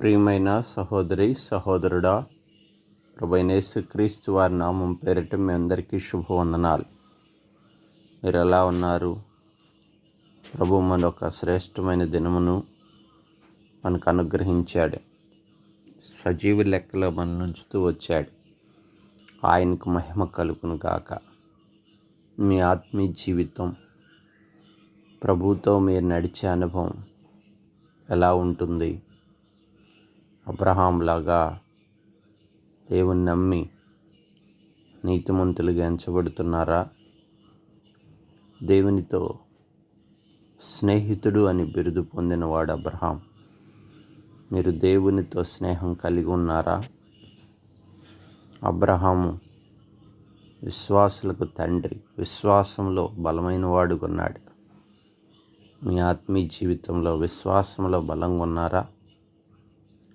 ప్రియమైన సహోదరి సహోదరుడా, ప్రభువైన యేసుక్రీస్తు వారి నామం పేరిట మీ అందరికీ శుభవందనాలు. మీరు ఎలా ఉన్నారు? ప్రభు మనొక శ్రేష్టమైన దినమును మనకు అనుగ్రహించాడు. సజీవ లెక్కలో మనల్ని ఉంచుతూ వచ్చాడు. ఆయనకు మహిమ కలుగును గాక. మీ ఆత్మీయ జీవితం, ప్రభువుతో మీరు నడిచే అనుభవం ఎలా ఉంటుంది? అబ్రహాంలాగా దేవుని నమ్మి నీతిమంతులుగా ఎంచబడుతున్నారా? దేవునితో స్నేహితుడు అని బిరుదు పొందినవాడు అబ్రహాం. మీరు దేవునితో స్నేహం కలిగి ఉన్నారా? అబ్రహాము విశ్వాసులకు తండ్రి, విశ్వాసంలో బలమైన వాడుగా ఉన్నాడు. మీ ఆత్మీయ జీవితంలో విశ్వాసంలో బలంగా ఉన్నారా?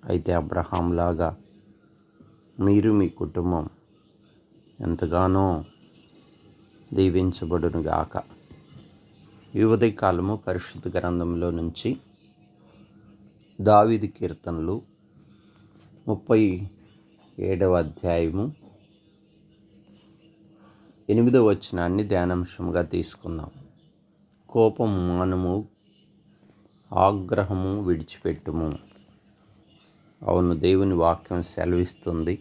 అయితే అబ్రహాంలాగా మీరు మీ కుటుంబం ఎంతగానో దీవించబడును గాక. ఈ ఉదయకాలము పరిశుద్ధ గ్రంథంలో నుంచి దావీదు కీర్తనలు 37వ అధ్యాయము 8వ వచనాన్ని ధ్యానాంశంగా తీసుకుందాం. కోపము మానుము, ఆగ్రహము విడిచిపెట్టుము. అవును, దేవుని వాక్యం సెలవిస్తుంది.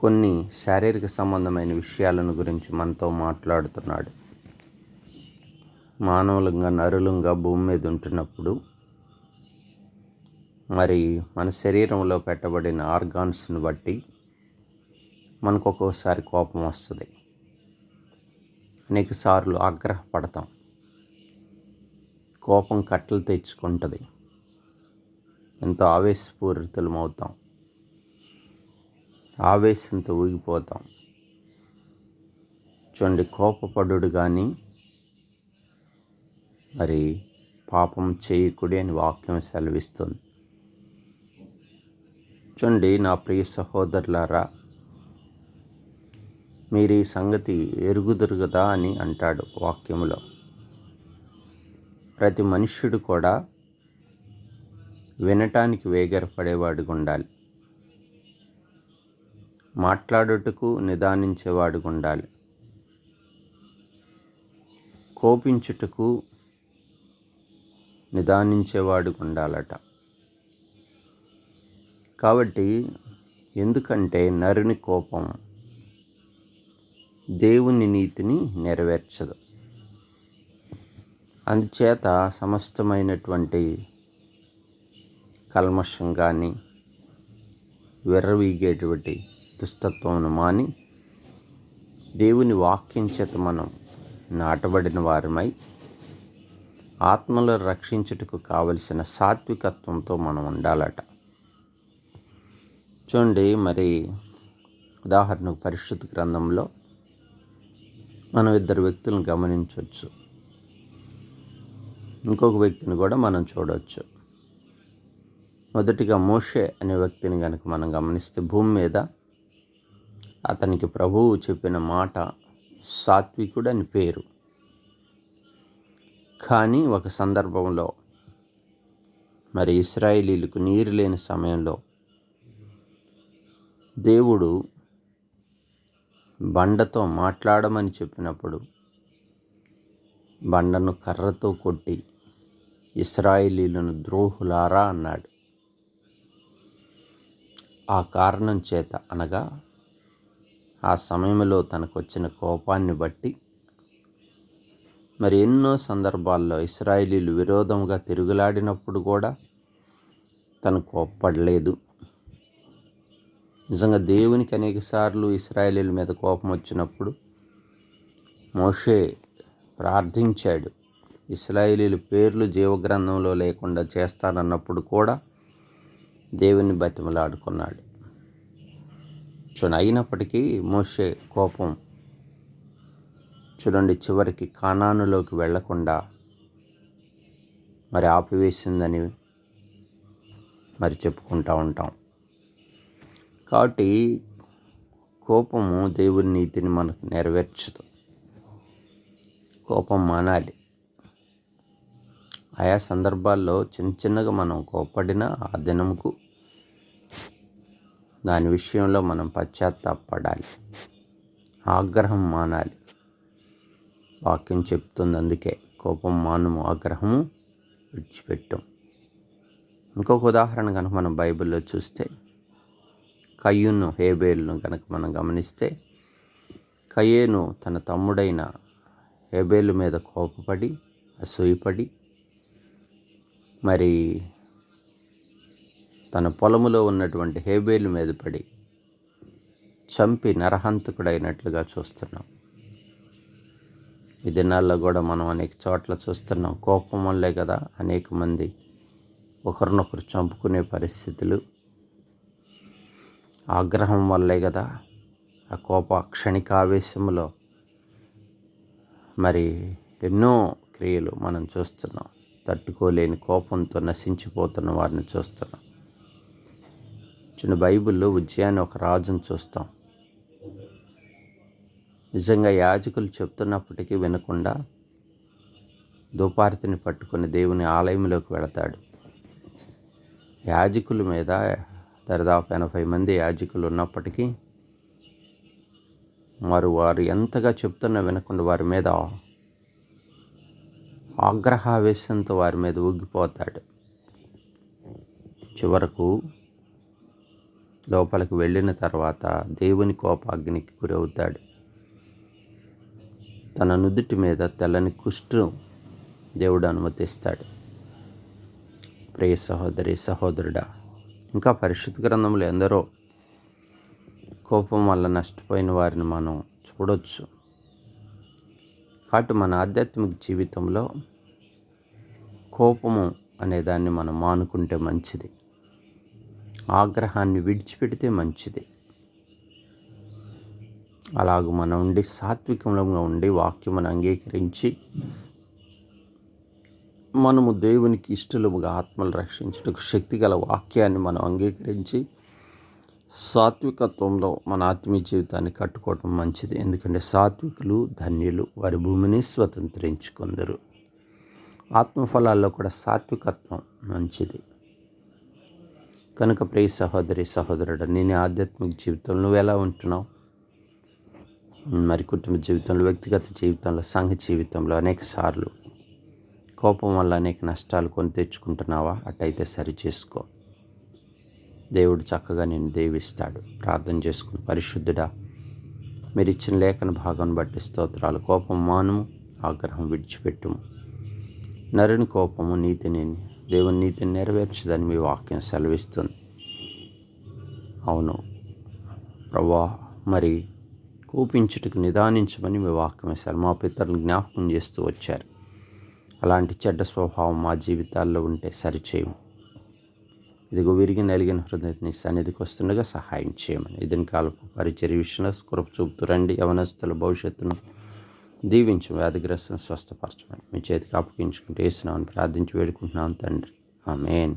కొన్ని శారీరక సంబంధమైన విషయాలను గురించి మనతో మాట్లాడుతున్నాడు. మానవులంగా నరులంగా భూమి మీద ఉంటున్నప్పుడు మరి మన శరీరంలో పెట్టబడిన ఆర్గాన్స్ని బట్టి మనకు ఒక్కోసారి కోపం వస్తుంది. అనేకసార్లు ఆగ్రహపడతాం. కోపం కట్టలు తెచ్చుకుంటుంది. ఎంతో ఆవేశపూరితులమవుతాం. ఆవేశంతో ఊగిపోతాం. చూడండి, కోపపడుడు కానీ మరి పాపం చేయకుడి అని వాక్యం సెలవిస్తుంది. చూడండి, నా ప్రియ సహోదరులారా, మీరు ఈ సంగతి ఎరుగుదురు కదా అని అంటాడు వాక్యములో. ప్రతి మనుష్యుడు కూడా వినటానికి వేగరపడేవాడుగా ఉండాలి. మాట్లాడుటకు నిదానించేవాడుగా ఉండాలి. కోపించుటకు నిదానించేవాడుగా ఉండాలట. కాబట్టి ఎందుకంటే నరుని కోపం దేవుని నీతిని నెరవేర్చదు. అందుచేత సమస్తమైనటువంటి కల్మషం కానీ విర్రవీగేటువంటి దుష్టత్వమును మాని దేవుని వాక్యం చేత మనం నాటబడిన వారమై ఆత్మలో రక్షించుటకు కావలసిన సాత్వికత్వంతో మనం ఉండాలట. చూడండి, మరి ఉదాహరణకు పరిశుద్ధ గ్రంథంలో మనం ఇద్దరు వ్యక్తులను గమనించవచ్చు. ఇంకొక వ్యక్తిని కూడా మనం చూడవచ్చు. మొదటిగా మోషే అనే వ్యక్తిని కనుక మనం గమనిస్తే, భూమి మీద అతనికి ప్రభువు చెప్పిన మాట సాత్వికుడు అని పేరు. కానీ ఒక సందర్భంలో మరి ఇశ్రాయేలీలకు నీరు లేని సమయంలో దేవుడు బండతో మాట్లాడమని చెప్పినప్పుడు బండను కర్రతో కొట్టి ఇశ్రాయేలీలను ద్రోహులారా అన్నాడు. ఆ కారణం చేత, అనగా ఆ సమయంలో తనకు వచ్చిన కోపాన్ని బట్టి మరి ఎన్నో సందర్భాల్లో ఇశ్రాయేలీలు విరోధంగా తిరుగులాడినప్పుడు కూడా తను కోప్పడలేదు. నిజంగా దేవునికి అనేకసార్లు ఇశ్రాయేలీల మీద కోపం వచ్చినప్పుడు మోషే ప్రార్థించాడు. ఇశ్రాయేలీల పేర్లు జీవగ్రంథంలో లేకుండా చేస్తానన్నప్పుడు కూడా దేవుని బతిమలాడుకున్నాడు. చూడండి, అయినప్పటికీ మోషే కోపం చూడండి చివరికి కానానులోకి వెళ్లకుండా మరి ఆపివేసిందని మరి చెప్పుకుంటూ ఉంటాం. కాబట్టి కోపము దేవుని నీతిని మనకు నెరవేర్చదు. కోపం మానాలి. ఆయా సందర్భాల్లో చిన్నగా మనం కోప్పడినా ఆ దినముకు దాని విషయంలో మనం పశ్చాత్తాపడాలి, ఆగ్రహం మానాలి. వాక్యం చెప్తుంది అందుకే, కోపం మానుము, ఆగ్రహము విడిచిపెట్టాం. ఇంకొక ఉదాహరణ కనుక మనం బైబిల్లో చూస్తే, కయ్యూను హేబేలును కనుక మనం గమనిస్తే, కయ్యేను తన తమ్ముడైన హేబేలు మీద కోపపడి అసూయపడి మరి తన పొలములో ఉన్నటువంటి హేబేలు మీద పడి చంపి నరహంతకుడైనట్లుగా చూస్తున్నాం. ఈ దినాల్లో కూడా మనం అనేక చోట్ల చూస్తున్నాం. కోపం వల్లే కదా అనేక మంది ఒకరినొకరు చంపుకునే పరిస్థితులు, ఆగ్రహం వల్లే కదా, ఆ క్షణికావేశంలో మరి ఎన్నో క్రియలు మనం చూస్తున్నాం. తట్టుకోలేని కోపంతో నశించిపోతున్న వారిని చూస్తున్నాం. చిన్న బైబిల్లో ఉజ్జయాన్ని ఒక రాజును చూస్తాం. నిజంగా యాజకులు చెప్తున్నప్పటికీ వినకుండా ధూపార్తిని పట్టుకొని దేవుని ఆలయంలోకి వెళతాడు. యాజకుల మీద దాదాపు 80 మంది యాజకులు ఉన్నప్పటికీ వారు ఎంతగా చెప్తున్నా వినకుండా వారి మీద ఆగ్రహావేశంతో వారి మీద ఊగిపోతాడు. చివరకు లోపలికి వెళ్ళిన తర్వాత దేవుని కోపాగ్నికి గురవుతాడు. తన నుదుటి మీద తెల్లని కుష్టు దేవుడు అనుమతిస్తాడు. ప్రియ సహోదరి సహోదరుడా, ఇంకా పరిశుద్ధ గ్రంథంలో ఎందరో కోపం వల్ల నష్టపోయిన వారిని మనం చూడొచ్చు. కాబట్టి మన ఆధ్యాత్మిక జీవితంలో కోపము అనేదాన్ని మనం మానుకుంటే మంచిది. ఆగ్రహాన్ని విడిచిపెడితే మంచిది. అలాగ మనం ఉండి సాత్వికంగా ఉండి వాక్యమును అంగీకరించి మనము దేవునికి ఇష్టలుగా ఆత్మలు రక్షించుటకు శక్తి గల వాక్యాన్ని మనం అంగీకరించి సాత్వికత్వంలో మన ఆత్మీయ జీవితాన్ని కట్టుకోవటం మంచిది. ఎందుకంటే సాత్వికులు ధన్యులు, వారి భూమిని స్వతంత్రించుకుందరు. ఆత్మఫలాల్లో కూడా సాత్వికత్వం మంచిది. కనుక ప్రియ సహోదరి సహోదరుడు, నేను ఆధ్యాత్మిక జీవితంలో నువ్వు ఎలా ఉంటున్నావు? మరి కుటుంబ జీవితంలో, వ్యక్తిగత జీవితంలో, సంఘ జీవితంలో అనేక సార్లు కోపం వల్ల అనేక నష్టాలు కొని తెచ్చుకుంటున్నావా? అట్టయితే సరి చేసుకో. దేవుడు చక్కగా నిన్ను దీవిస్తాడు. ప్రార్థన చేసుకుని, పరిశుద్ధుడా, మీరు ఇచ్చిన లేఖన భాగం బట్టి స్తోత్రాలు. కోపం మానుము, ఆగ్రహం విడిచిపెట్టుము. నరుని కోపము దేవుని నీతిని నెరవేర్చదని మీ వాక్యం సెలవిస్తుంది. అవును ప్రభువా, మరి కోపించుటకు నిదానించమని మీ వాక్యం వేశారు. మా పితరులను జ్ఞాపకం చేస్తూ వచ్చారు. అలాంటి చెడ్డ స్వభావం మా జీవితాల్లో ఉంటే సరిచేయము. ఇదిగో విరిగి నలిగిన హృదయం నీ సన్నిధికి వస్తుండగా సహాయం చేయమని ఇదిని కాలపు పరిచర్య విషయంలో కృప చూపుతూ రండి. యవనస్తుల భవిష్యత్తును దీవించు, వ్యాధిగ్రస్తులను స్వస్థపరచమని మీ చేతికి అప్పగించుకుంటూ వేసినామని ప్రార్థించి వేడుకుంటున్నాం తండ్రి. ఆమేన్.